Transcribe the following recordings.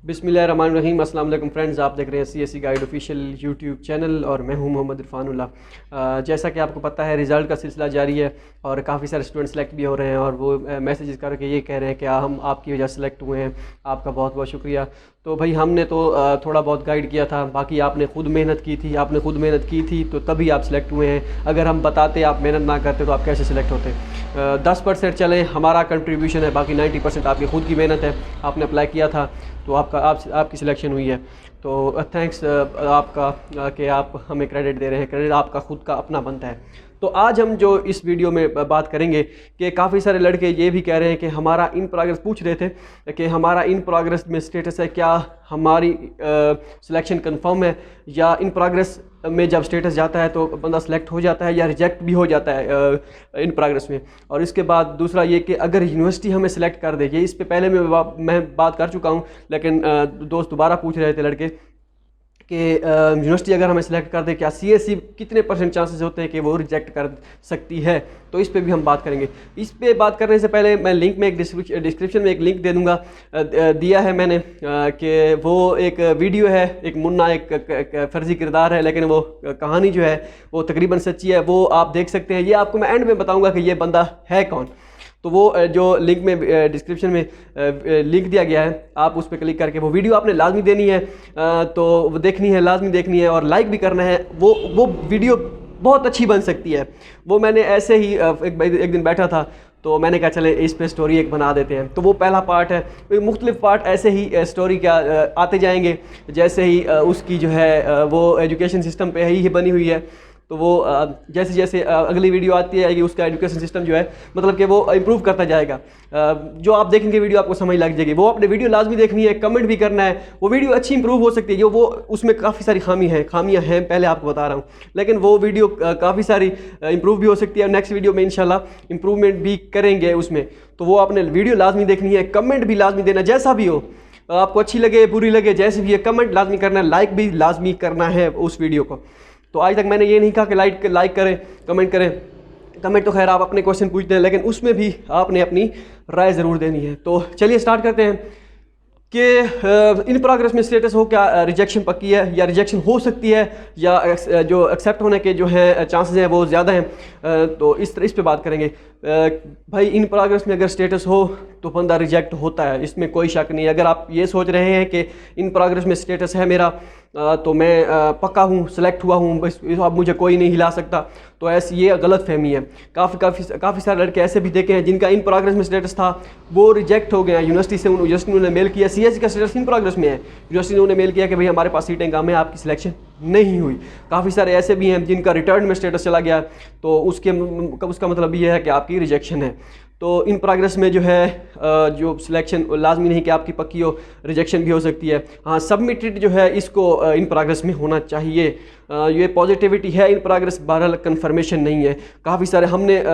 बिस्मिल्लाहिर्रहमानिर्रहीम। अस्सलाम वालेकुम फ्रेंड्स, आप देख रहे हैं CSE guide official YouTube channel और मैं हूं मोहम्मद इरफानुल्लाह। जैसा कि आपको पता है रिज़ल्ट का सिलसिला जारी है और काफ़ी सारे स्टूडेंट सेलेक्ट भी हो रहे हैं और वो मैसेजेस करके ये कह रहे हैं कि हम आपकी वजह से सेलेक्ट हुए हैं, आपका बहुत बहुत शुक्रिया। तो भाई हमने तो थोड़ा बहुत गाइड किया था, बाकी आपने खुद मेहनत की थी तो तभी आप सिलेक्ट हुए हैं। अगर हम बताते आप मेहनत ना करते तो आप कैसे सिलेक्ट होते। 10% चलें हमारा कंट्रीब्यूशन है, बाकी 90% आपकी खुद की मेहनत है, आपने अप्लाई किया था तो आपकी सिलेक्शन हुई है। तो थैंक्स आपका कि आप हमें क्रेडिट दे रहे हैं, क्रेडिट आपका खुद का अपना बनता है। तो आज हम जो इस वीडियो में बात करेंगे कि काफ़ी सारे लड़के ये भी कह रहे हैं कि हमारा इन प्रोग्रेस पूछ रहे थे कि हमारा इन प्रोग्रेस में स्टेटस है, क्या हमारी सिलेक्शन कंफर्म है या इन प्रोग्रेस में जब स्टेटस जाता है तो बंदा सेलेक्ट हो जाता है या रिजेक्ट भी हो जाता है इन प्रोग्रेस में। और इसके बाद दूसरा ये कि अगर यूनिवर्सिटी हमें सेलेक्ट कर दे, ये इस पे पहले मैं बात कर चुका हूँ, लेकिन दोस्त दोबारा पूछ रहे थे लड़के कि यूनिवर्सिटी अगर हमें सेलेक्ट कर दे क्या CSE कितने % चांसेस होते हैं कि वो रिजेक्ट कर सकती है। तो इस पे भी हम बात करेंगे। इस पे बात करने से पहले मैं लिंक में एक डिस्क्रिप्शन में एक लिंक दे दूंगा, दिया है मैंने कि वो एक वीडियो है, एक मुन्ना एक फर्जी किरदार है, लेकिन वो कहानी जो है वो तकरीबन सच्ची है, वो आप देख सकते हैं। ये आपको मैं एंड में बताऊँगा कि ये बंदा है कौन। तो वो जो लिंक में डिस्क्रिप्शन में लिंक दिया गया है, आप उस पर क्लिक करके वो वीडियो आपने लाजमी देनी है, तो वो देखनी है, लाजमी देखनी है और लाइक भी करना है। वो वीडियो बहुत अच्छी बन सकती है। वो मैंने ऐसे ही एक दिन बैठा था तो मैंने कहा चले इस पे स्टोरी एक बना देते हैं। तो वो पहला पार्ट है, मुख्तलिफ पार्ट ऐसे ही स्टोरी का आते जाएंगे, जैसे ही उसकी जो है वो एजुकेशन सिस्टम पे ही बनी हुई है। तो वो जैसे जैसे अगली वीडियो आती है उसका एजुकेशन सिस्टम जो है मतलब कि वो इम्प्रूव करता जाएगा। जो आप देखेंगे वीडियो आपको समझ लग जाएगी। वो आपने वीडियो लाजमी देखनी है, कमेंट भी करना है। वो वीडियो अच्छी इंप्रूव हो सकती है, जो वो उसमें काफ़ी सारी खामियां हैं पहले आपको बता रहा हूँ, लेकिन वो वीडियो काफ़ी सारी इंप्रूव भी हो सकती है। नेक्स्ट वीडियो में इंशाल्लाह इंप्रूवमेंट भी करेंगे उसमें। तो वो आपने वीडियो लाजमी देखनी है, कमेंट भी लाजमी देना, जैसा भी हो, आपको अच्छी लगे बुरी लगे जैसे भी है, कमेंट लाजमी करना है, लाइक भी लाजमी करना है उस वीडियो को। तो आज तक मैंने ये नहीं कहा कि लाइक करें, कमेंट करें। कमेंट तो खैर आप अपने क्वेश्चन पूछते हैं, लेकिन उसमें भी आपने अपनी राय ज़रूर देनी है। तो चलिए स्टार्ट करते हैं कि इन प्रोग्रेस में स्टेटस हो, क्या रिजेक्शन पक्की है या रिजेक्शन हो सकती है या जो एक्सेप्ट होने के जो है चांसेस हैं वो ज़्यादा हैं। तो इस पे बात करेंगे। भाई इन प्रोग्रेस में अगर स्टेटस हो तो बंदा रिजेक्ट होता है, इसमें कोई शक नहीं। अगर आप ये सोच रहे हैं कि इन प्रोग्रेस में स्टेटस है मेरा तो मैं पक्का हूँ, सेलेक्ट हुआ हूँ, बस अब मुझे कोई नहीं हिला सकता, तो ऐसी ये गलत फहमी है। काफ़ी सारे लड़के ऐसे भी देखे हैं जिनका इन प्रोग्रेस में स्टेटस था, वो रिजेक्ट हो गया यूनिवर्सिटी से। यूनिवर्सिटी ने मेल किया, CSE का स्टेटस इन प्रोग्रेस में है, यूनिवर्सिटी ने उन्हें मेल किया कि भाई हमारे पास सीटें कम है, आपकी सिलेक्शन नहीं हुई। काफ़ी सारे ऐसे भी हैं जिनका रिटर्न में स्टेटस चला गया, तो उसका मतलब ये है कि आपकी रिजेक्शन है। तो इन प्रोग्रेस में जो है जो सिलेक्शन लाजमी नहीं कि आपकी पक्की हो, रिजेक्शन भी हो सकती है। हाँ, सबमिटेड जो है इसको इन प्रोग्रेस में होना चाहिए। ये पॉजिटिविटी है इन प्रोग्रेस, बहरहाल कंफर्मेशन नहीं है। काफ़ी सारे हमें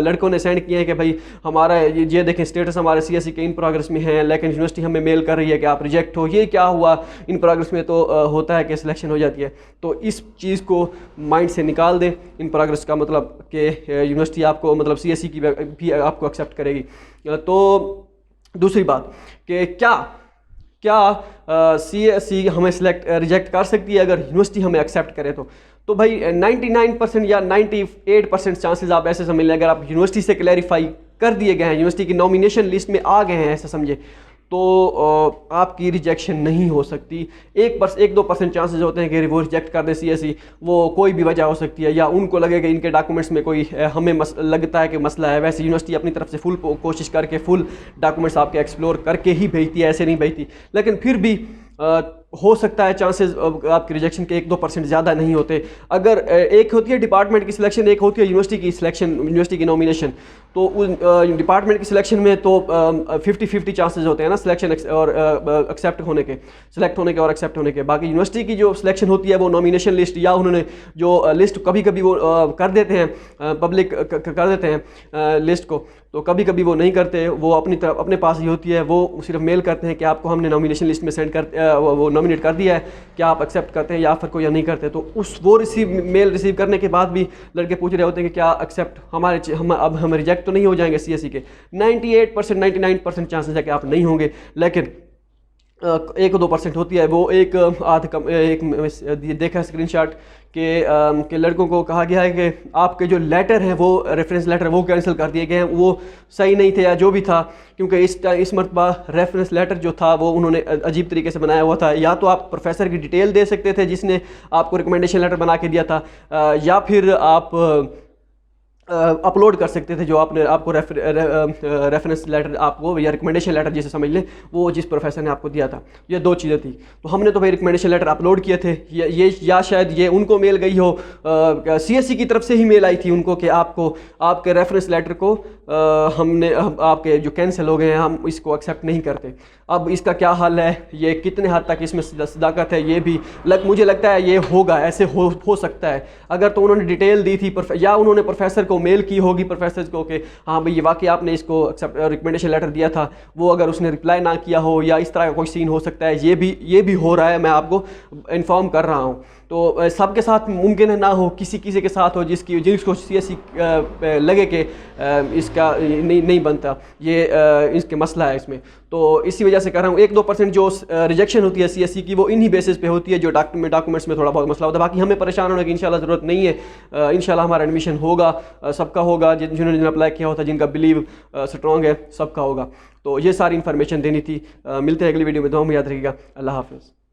लड़कों ने सेंड किए हैं कि भाई हमारा ये देखें स्टेटस हमारे CSE के इन प्रोग्रेस में है, लेकिन यूनिवर्सिटी हमें मेल कर रही है कि आप रिजेक्ट हो। ये क्या हुआ, इन प्रोग्रेस में तो होता है कि सिलेक्शन हो जाती है। तो इस चीज़ को माइंड से निकाल दें। इन प्रोग्रेस का मतलब कि यूनिवर्सिटी आपको मतलब CSE की भी आपको एक्सेप्ट करेगी। तो दूसरी बात कि क्या CSE हमें रिजेक्ट कर सकती है अगर यूनिवर्सिटी हमें एक्सेप्ट करे तो भाई 99% या 98% चांसेस आप ऐसे समझ लें, अगर आप यूनिवर्सिटी से क्लैरिफाई कर दिए गए हैं, यूनिवर्सिटी की नॉमिनेशन लिस्ट में आ गए हैं ऐसा समझे, तो आपकी रिजेक्शन नहीं हो सकती। 1-2% चांसेस होते हैं कि वो रिजेक्ट कर दे CSE, वो कोई भी वजह हो सकती है, या उनको लगे कि इनके डॉक्यूमेंट्स में कोई हमें लगता है कि मसला है। वैसे यूनिवर्सिटी अपनी तरफ से फुल कोशिश करके फुल डॉक्यूमेंट्स आपके एक्सप्लोर करके ही भेजती है, ऐसे नहीं भेजती, लेकिन फिर भी हो सकता है चांसेस आपकी रिजेक्शन के 1-2% ज़्यादा नहीं होते। अगर एक होती है डिपार्टमेंट की सिलेक्शन, एक होती है यूनिवर्सिटी की सिलेक्शन, यूनिवर्सिटी की नॉमिनेशन, तो डिपार्टमेंट की सिलेक्शन में तो 50-50 चांसेस होते हैं ना सिलेक्शन और एक्सेप्ट होने के, सिलेक्ट होने के और एक्सेप्ट होने के। बाकी यूनिवर्सिटी की जो सिलेक्शन होती है वो नॉमिनेशन लिस्ट, या उन्होंने जो लिस्ट कभी कभी वो कर देते हैं, पब्लिक कर देते हैं लिस्ट को, तो कभी कभी वो नहीं करते, वो अपनी तरफ अपने पास ही होती है। वो सिर्फ मेल करते हैं कि आपको हमने नॉमिनेशन लिस्ट में सेंड वो नॉमिनेट कर दिया है, क्या आप एक्सेप्ट करते हैं या फिर कोई या नहीं करते। तो वो मेल रिसीव करने के बाद भी लड़के पूछ रहे होते हैं कि क्या एक्सेप्ट अब हम रिजेक्ट सिलेक्ट तो नहीं हो जाएंगे CSE के, 98% 99% चांसेस है कि आप नहीं होंगे, लेकिन 1-2% होती है। वो एक आध कम एक देखा स्क्रीनशॉट के लड़कों को कहा गया है कि आपके जो लेटर हैं वो रेफरेंस लेटर वो कैंसिल कर दिए गए हैं, वो सही नहीं थे या जो भी था, क्योंकि इस मरतबा रेफरेंस लेटर जो था वो उन्होंने अजीब तरीके से बनाया हुआ था। या तो आप प्रोफेसर की डिटेल दे सकते थे जिसने आपको रिकमेंडेशन लेटर बना के दिया था, या फिर आप अपलोड कर सकते थे जो आपको रेफरेंस लेटर आपको या रिकमेंडेशन लेटर जिसे समझ लें वो जिस प्रोफेसर ने आपको दिया था। ये 2 चीज़ें थी। तो हमने तो भाई रिकमेंडेशन लेटर अपलोड किए थे, ये या शायद ये उनको मेल गई हो, CSE की तरफ से ही मेल आई थी उनको कि आपको आपके रेफरेंस लेटर को आपके जो कैंसिल हो गए हैं हम इसको एक्सेप्ट नहीं करते। अब इसका क्या हल है, ये कितने हद तक इसमें सदाकत है, ये भी मुझे लगता है ये होगा, ऐसे हो सकता है। अगर तो उन्होंने डिटेल दी थी या उन्होंने प्रोफेसर को मेल की होगी प्रोफेसर को कि हाँ भाई ये वाकई आपने इसको रिकमेंडेशन लेटर दिया था, वो अगर उसने रिप्लाई ना किया हो या इस तरह का कोई सीन हो सकता है, ये भी हो रहा है, मैं आपको इन्फॉर्म कर रहा हूँ। तो सबके साथ मुमकिन है ना हो, किसी के साथ हो जिसको CSE लगे कि इसका नहीं बनता, ये इसके मसला है इसमें। तो इसी वजह से कह रहा हूँ 1-2% जो रिजेक्शन होती है CSE की वो इन्हीं बेसिस पे होती है जो डॉक्यूमेंट्स में थोड़ा बहुत मसला होता है। बाकी हमें परेशान होने की इंशाल्लाह ज़रूरत नहीं है। इंशाल्लाह हमारा एडमिशन होगा, सबका होगा, जिन्होंने अप्लाई किया होता, जिनका बिलीव स्ट्रॉन्ग है, सबका होगा। तो ये सारी इन्फॉर्मेशन देनी थी। मिलते हैं अगली वीडियो में, दुआ में याद रखिएगा। अल्लाह हाफ़िज़।